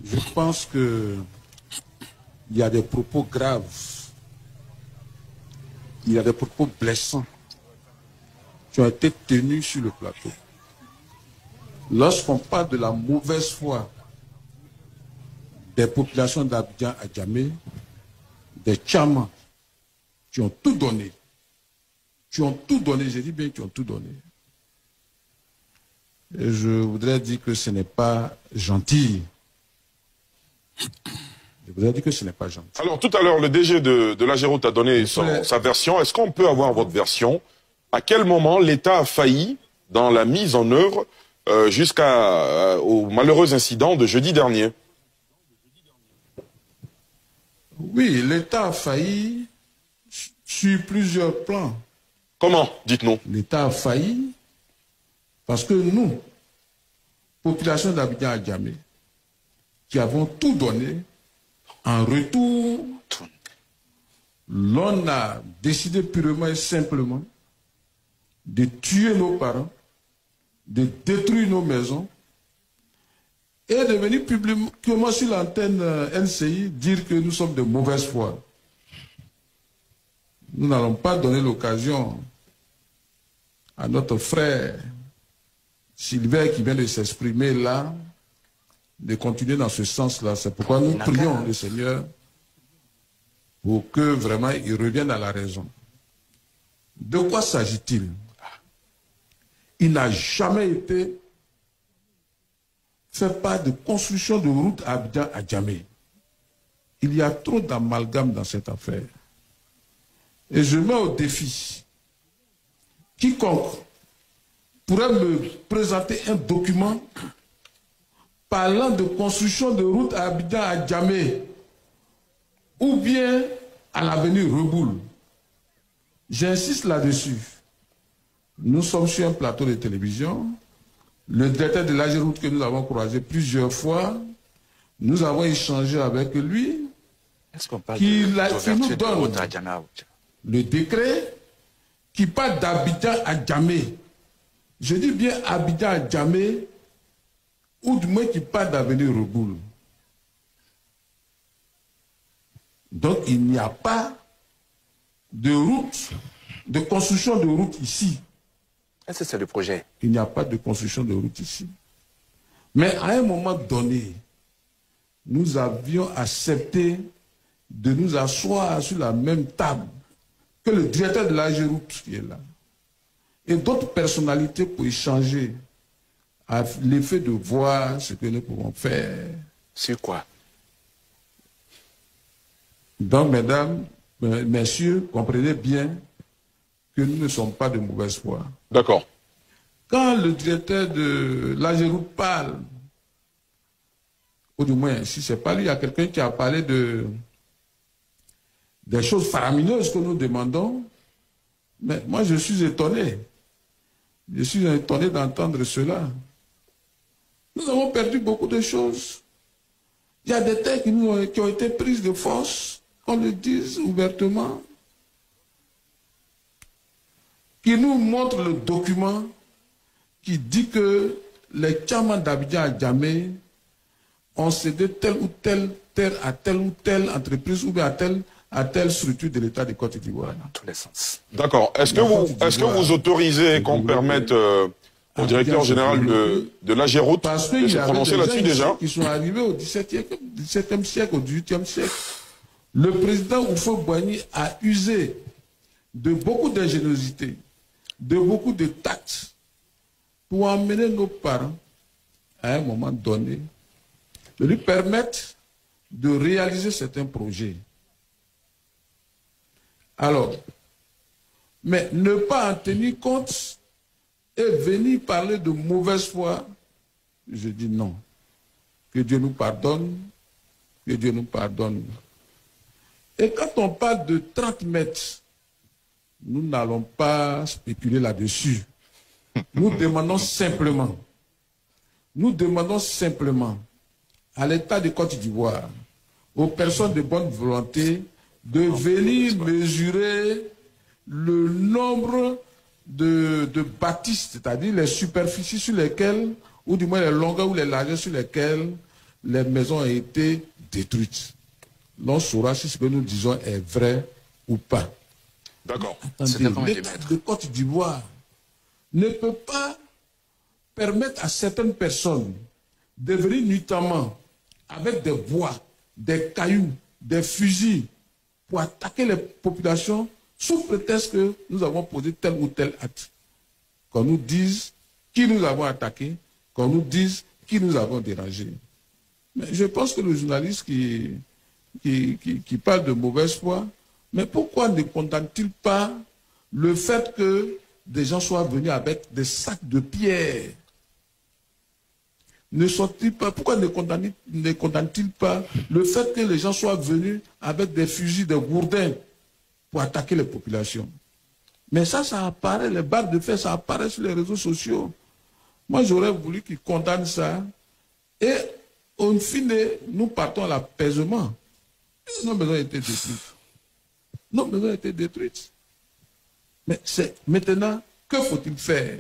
Je pense que il y a des propos graves, il y a des propos blessants qui ont été tenus sur le plateau. Lorsqu'on parle de la mauvaise foi des populations d'Abidjan à Djamé, des Tchamas qui ont tout donné, j'ai dit bien qui ont tout donné. Et je voudrais dire que ce n'est pas gentil. Je voudrais dire que ce n'est pas gentil. Alors tout à l'heure, le DG de l'Ageroute a donné sa version. Est-ce qu'on peut avoir votre version? À quel moment l'État a failli dans la mise en œuvre jusqu'au malheureux incident de jeudi dernier? Oui, l'État a failli sur plusieurs plans. Comment? Dites-nous. L'État a failli parce que nous, population d'Abidjan à Djamé, qui avons tout donné, en retour, l'on a décidé purement et simplement de tuer nos parents, de détruire nos maisons et de venir publiquement sur l'antenne NCI dire que nous sommes de mauvaise foi. Nous n'allons pas donner l'occasion à notre frère Sylvain qui vient de s'exprimer là, de continuer dans ce sens-là. C'est pourquoi nous prions le Seigneur pour que vraiment il revienne à la raison. De quoi s'agit-il? Il n'a jamais été fait part de construction de route à Abidjan à Djamé. Il y a trop d'amalgame dans cette affaire. Et je mets au défi quiconque pourrait me présenter un document parlant de construction de route à Abidjan à Djamé ou bien à l'avenue Reboul. J'insiste là-dessus. Nous sommes sur un plateau de télévision. Le directeur de l'Ageroute que nous avons croisé plusieurs fois, nous avons échangé avec lui. Est-ce qu'on parle qui de nous donne le décret qui parle d'Abidjan à Djamé. Je dis bien Abidjan à Djamé, ou du moins qui parle d'avenue Reboul. Donc il n'y a pas de route, de construction de route ici. Est-ce que c'est le projet? Il n'y a pas de construction de route ici. Mais à un moment donné, nous avions accepté de nous asseoir sur la même table que le directeur de l'Ageroute qui est là et d'autres personnalités pour échanger à l'effet de voir ce que nous pouvons faire. Sur quoi? Donc, mesdames, messieurs, comprenez bien que nous ne sommes pas de mauvaise foi. D'accord. Quand le directeur de l'Ageroute parle, ou du moins, si ce n'est pas lui, il y a quelqu'un qui a parlé des choses faramineuses que nous demandons, mais moi je suis étonné. Je suis étonné d'entendre cela. Nous avons perdu beaucoup de choses. Il y a des terres qui ont été prises de force, qu'on le dise ouvertement, qui nous montre le document qui dit que les Tchamas d'Abidjan à Djamé ont cédé telle ou telle terre à telle ou telle entreprise ou bien à telle structure de l'État de Côte d'Ivoire. Dans tous les sens. D'accord. Est-ce que vous autorisez qu'on permette au directeur général de l'Ageroute de se prononcer là-dessus déjà? Qui sont arrivés au XVIIe siècle, au XVIIIe siècle. Le président Houphouët-Boigny a usé de beaucoup d'ingéniosité, de beaucoup de tact pour emmener nos parents à un moment donné, de lui permettre de réaliser certains projets. Alors, mais ne pas en tenir compte et venir parler de mauvaise foi, je dis non. Que Dieu nous pardonne, que Dieu nous pardonne. Et quand on parle de 30 mètres, nous n'allons pas spéculer là-dessus. Nous demandons simplement à l'État de Côte d'Ivoire, aux personnes de bonne volonté, de venir mesurer le nombre de bâtisses, c'est-à-dire les superficies sur lesquelles, ou du moins les longueurs ou les largeurs sur lesquelles les maisons ont été détruites. L'on saura si ce que nous disons est vrai ou pas. D'accord. Attendez, l'État de Côte d'Ivoire ne peut pas permettre à certaines personnes de venir nuitamment avec des bois, des cailloux, des fusils pour attaquer les populations sous prétexte que nous avons posé tel ou tel acte. Qu'on nous dise qui nous avons attaqué, qu'on nous dise qui nous avons dérangé. Mais je pense que le journaliste qui parle de mauvaise foi, mais pourquoi ne condamne-t-il pas le fait que des gens soient venus avec des sacs de pierre? Ne sont-ils pas, pourquoi ne condamne-t-il pas le fait que les gens soient venus avec des fusils, des gourdins pour attaquer les populations? Mais ça apparaît, les barres de fer, ça apparaît sur les réseaux sociaux. Moi, j'aurais voulu qu'ils condamnent ça. Et, au fine, nous partons à l'apaisement. Nos maisons ont été détruites. Nos maisons ont été détruites. Mais maintenant, que faut-il faire?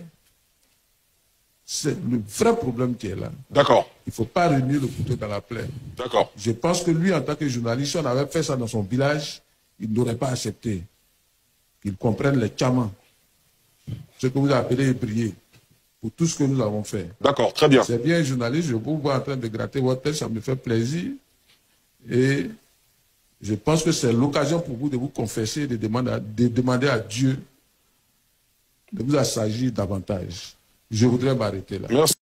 C'est le vrai problème qui est là. D'accord. Il ne faut pas remuer le couteau dans la plaie. D'accord. Je pense que lui, en tant que journaliste, si on avait fait ça dans son village, il n'aurait pas accepté. Qu'il comprenne les tchamans. Ce que vous appelez et prier. Pour tout ce que nous avons fait. D'accord, très bien. C'est bien, journaliste, je vous vois en train de gratter votre tête, ça me fait plaisir. Et je pense que c'est l'occasion pour vous de vous confesser, de demander à Dieu de vous assagir davantage. Je voudrais m'arrêter là. Merci.